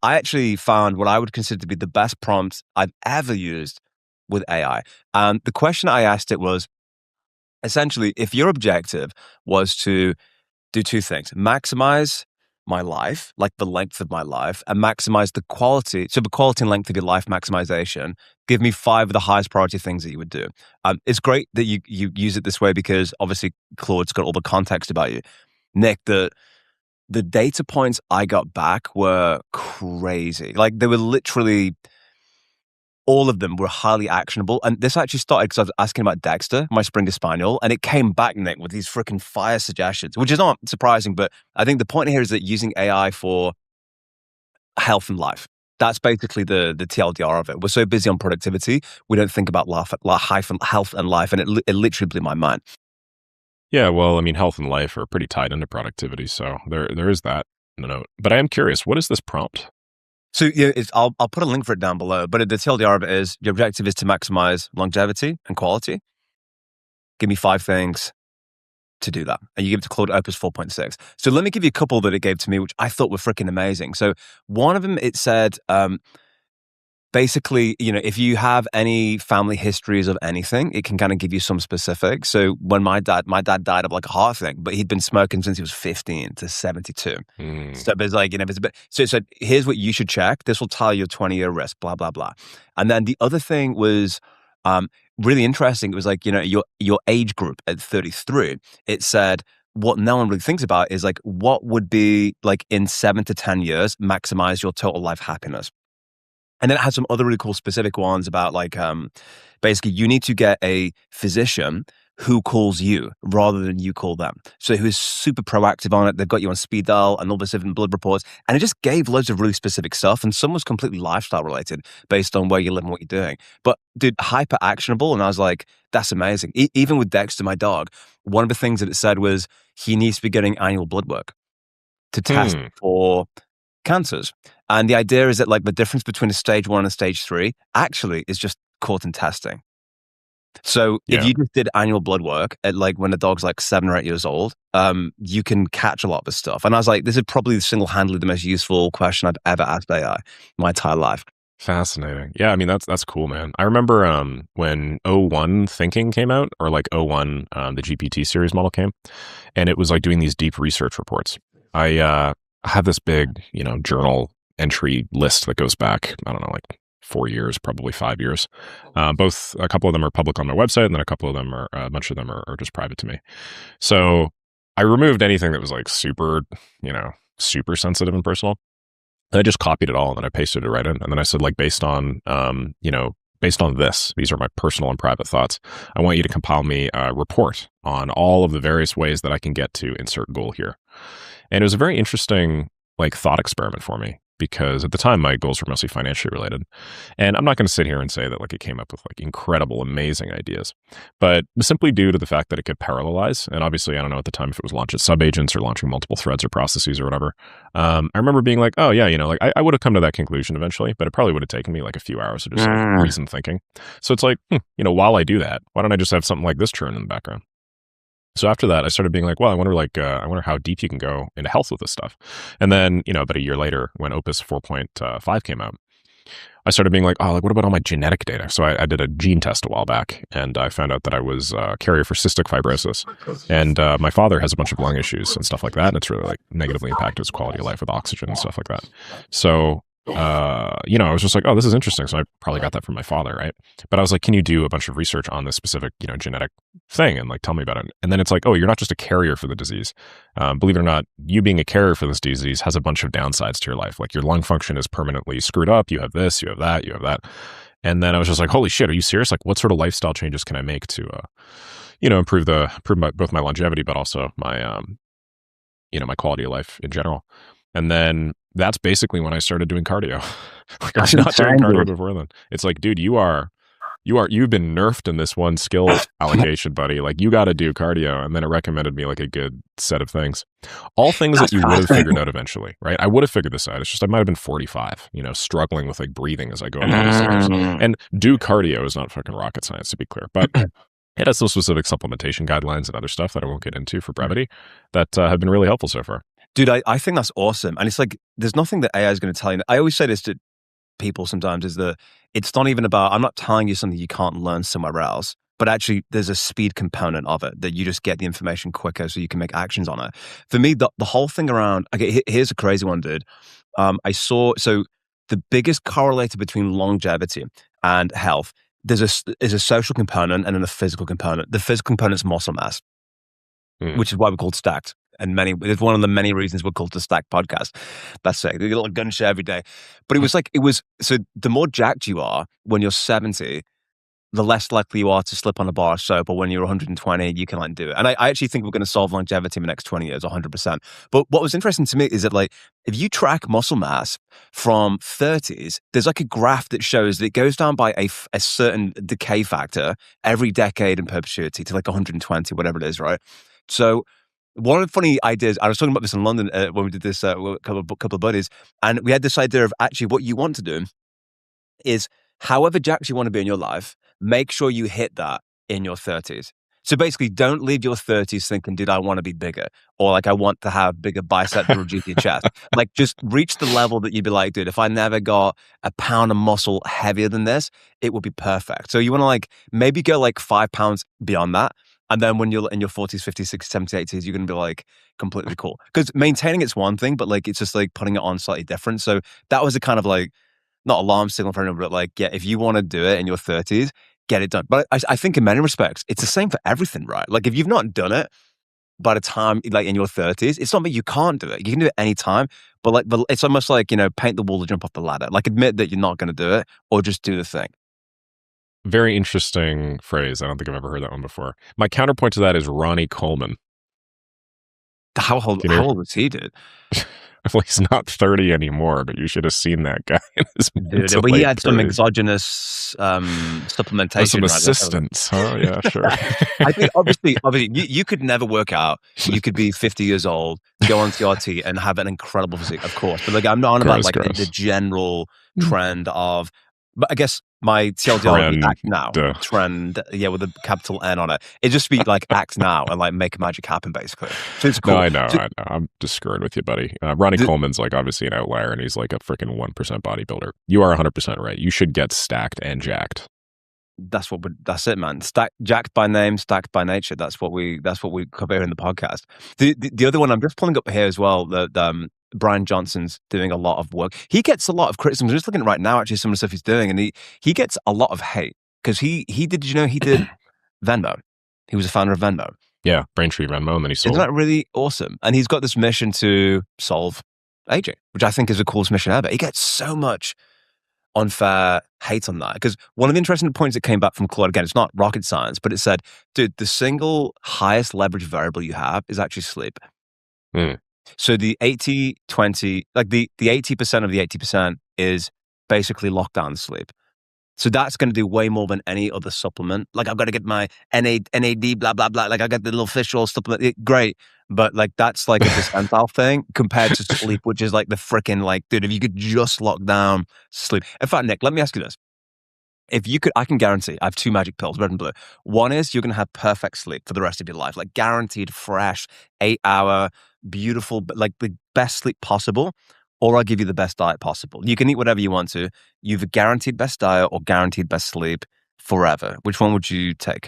I actually found what I would consider to be the best prompt I've ever used with AI. The question I asked it was essentially, if your objective was to do two things: maximize my life, like the length of my life, and maximize the quality. So, the quality and length of your life maximization. Give me five of the highest priority things that you would do. It's great that you use it this way because obviously Claude's got all the context about you. Nick, the data points I got back were crazy. Like they were literally all of them were highly actionable. And this actually started because I was asking about Dexter, my Springer Spaniel, and it came back, Nick, with these freaking fire suggestions, which is not surprising. But I think the point here is that using AI for health and life. That's basically the TLDR of it. We're so busy on productivity, we don't think about health and life. And it literally blew my mind. Yeah, well, I mean, health and life are pretty tied into productivity, so there is that note. But I am curious, what is this prompt? So yeah, I'll put a link for it down below. But the TLDR of it is your objective is to maximize longevity and quality. Give me five things to do that. And you give it to Claude Opus 4.6. So let me give you a couple that it gave to me, which I thought were freaking amazing. So one of them, it said, basically, if you have any family histories of anything, it can kind of give you some specifics. So when my dad died of like a heart thing, but he'd been smoking since he was 15 to 72. So there's like, there's a bit, so it said, here's what you should check. This will tell you your 20-year risk, blah, blah, blah. And then the other thing was, really interesting. It was like, your age group at 33, it said, what no one really thinks about is like, what would be like in 7 to 10 years, maximize your total life happiness. And then it has some other really cool specific ones about like, basically you need to get a physician who calls you rather than you call them. So who is super proactive on it. They've got you on speed dial and all this different blood reports. And it just gave loads of really specific stuff. And some was completely lifestyle related based on where you live and what you're doing. But dude, hyper actionable. And I was like, that's amazing. Even with Dexter, my dog, one of the things that it said was he needs to be getting annual blood work to test for cancers. And the idea is that like the difference between a stage 1 and a stage 3 actually is just caught in testing. So if you just did annual blood work at like when the dog's like 7 or 8 years old, you can catch a lot of this stuff. And I was like, this is probably single-handedly the most useful question I've ever asked AI my entire life. Fascinating. Yeah, I mean, that's cool, man. I remember when O1 thinking came out, or like O1, the GPT series model came, and it was like doing these deep research reports. I have this big, journal entry list that goes back, I don't know, like 4 years, probably 5 years. Both, a couple of them are public on my website, and then a bunch of them are just private to me. So I removed anything that was like super, super sensitive and personal. And I just copied it all and then I pasted it right in. And then I said, like, based on this, these are my personal and private thoughts. I want you to compile me a report on all of the various ways that I can get to insert goal here. And it was a very interesting, like, thought experiment for me, because at the time my goals were mostly financially related. And I'm not going to sit here and say that like it came up with like incredible, amazing ideas, but simply due to the fact that it could parallelize. And obviously, I don't know at the time if it was launching subagents or launching multiple threads or processes or whatever. I remember being like, oh yeah, like I would have come to that conclusion eventually, but it probably would have taken me like a few hours of just like reasoned thinking. So it's like, while I do that, why don't I just have something like this churn in the background? So after that, I started being like, well, I wonder how deep you can go into health with this stuff. And then, about a year later, when Opus 4.5 came out, I started being like, oh, like, what about all my genetic data? So I did a gene test a while back, and I found out that I was a carrier for cystic fibrosis. And my father has a bunch of lung issues and stuff like that, and it's really like negatively impacted his quality of life with oxygen and stuff like that. So I was just like, oh, this is interesting. So I probably got that from my father, right? But I was like, can you do a bunch of research on this specific, genetic thing and like tell me about it? And then it's like, oh, you're not just a carrier for the disease. Believe it or not, you being a carrier for this disease has a bunch of downsides to your life. Like your lung function is permanently screwed up. You have this, you have that, you have that. And then I was just like, holy shit, are you serious? Like, what sort of lifestyle changes can I make to, improve both my longevity, but also my, my quality of life in general. And then that's basically when I started doing cardio. Like I was not doing cardio before then. It's like, dude, you've been nerfed in this one skill allocation, buddy. Like you got to do cardio. And then it recommended me like a good set of things, all things that you would have figured out eventually, right? I would have figured this out. It's just, I might've been 45, struggling with like breathing as I go up the stairs. And do cardio is not fucking rocket science, to be clear, but it has some specific supplementation guidelines and other stuff that I won't get into for brevity that have been really helpful so far. Dude, I think that's awesome. And it's like, there's nothing that AI is going to tell you. I always say this to people sometimes is that it's not even about, I'm not telling you something you can't learn somewhere else, but actually there's a speed component of it that you just get the information quicker so you can make actions on it. For me, the whole thing around, okay, here's a crazy one, dude. I saw, so the biggest correlator between longevity and health, is a social component and then a physical component. The physical component is muscle mass, which is why we're called Stacked. And it's one of the many reasons we're called the Stacked Podcast. That's it. You get a little gun share every day. But so the more jacked you are when you're 70, the less likely you are to slip on a bar of soap, or when you're 120, you can do it. And I actually think we're going to solve longevity in the next 20 years, 100%. But what was interesting to me is that if you track muscle mass from 30s, there's a graph that shows that it goes down by a certain decay factor every decade in perpetuity to 120, whatever it is, right? So one of the funny ideas, I was talking about this in London when we did this with a couple of buddies, and we had this idea of actually what you want to do is however jacked you want to be in your life, make sure you hit that in your 30s. So basically, don't leave your 30s thinking, dude, I want to be bigger, or I want to have bigger bicep to reduce your chest. Just reach the level that you'd be like, dude, if I never got a pound of muscle heavier than this, it would be perfect. So you want to maybe go 5 pounds beyond that. And then when you're in your 40s, 50s, 60s, 70s, 80s, you're going to be completely cool. Because maintaining it's one thing, but it's just putting it on slightly different. So that was a kind of not alarm signal for anyone, but yeah, if you want to do it in your 30s, get it done. But I think in many respects, it's the same for everything, right? If you've not done it by the time, in your 30s, it's not that you can't do it. You can do it any time, but it's almost paint the wall to jump off the ladder. Admit that you're not going to do it, or just do the thing. Very interesting phrase. I don't think I've ever heard that one before. My counterpoint to that is Ronnie Coleman. How old was he, dude? Well, he's not 30 anymore, but you should have seen that guy. Dude, but he had some exogenous supplementation. Some assistance, huh? Yeah, sure. I think obviously, you could never work out. You could be 50 years old, go on TRT, and have an incredible physique, of course. But I'm not on about the general trend of. But I guess my TLDR would be act now. Trend, yeah, with a capital N on it. It'd just be act now and make magic happen, basically. So it's cool. No, I know. I'm just screwing with you, buddy. Ronnie Coleman's obviously an outlier, and he's a freaking 1% bodybuilder. You are 100% right. You should get stacked and jacked. That's it, man. Jacked by name, stacked by nature. That's what we cover here in the podcast. The other one I'm just pulling up here as well. Brian Johnson's doing a lot of work. He gets a lot of criticism. I'm just looking at right now, actually, some of the stuff he's doing, and he gets a lot of hate because he did Venmo. He was a founder of Venmo. Yeah, Braintree Venmo, and then he sold. Isn't that really awesome? And he's got this mission to solve aging, which I think is the coolest mission ever. He gets so much unfair hate on that because one of the interesting points that came back from Claude, again, it's not rocket science, but it said, dude, the single highest leverage variable you have is actually sleep. So the 80-20, the 80% of the 80% is basically lockdown sleep. So that's going to do way more than any other supplement. I've got to get my NAD, blah, blah, blah. I got the little fish oil supplement. Great. But that's a percentile thing compared to sleep, which is the freaking, dude, if you could just lock down sleep. In fact, Nick, let me ask you this. If you could, I can guarantee, I have 2 magic pills, red and blue. One is you're going to have perfect sleep for the rest of your life, guaranteed, fresh, 8-hour, beautiful, the best sleep possible, or I'll give you the best diet possible. You can eat whatever you want to. You've a guaranteed best diet or guaranteed best sleep forever. Which one would you take?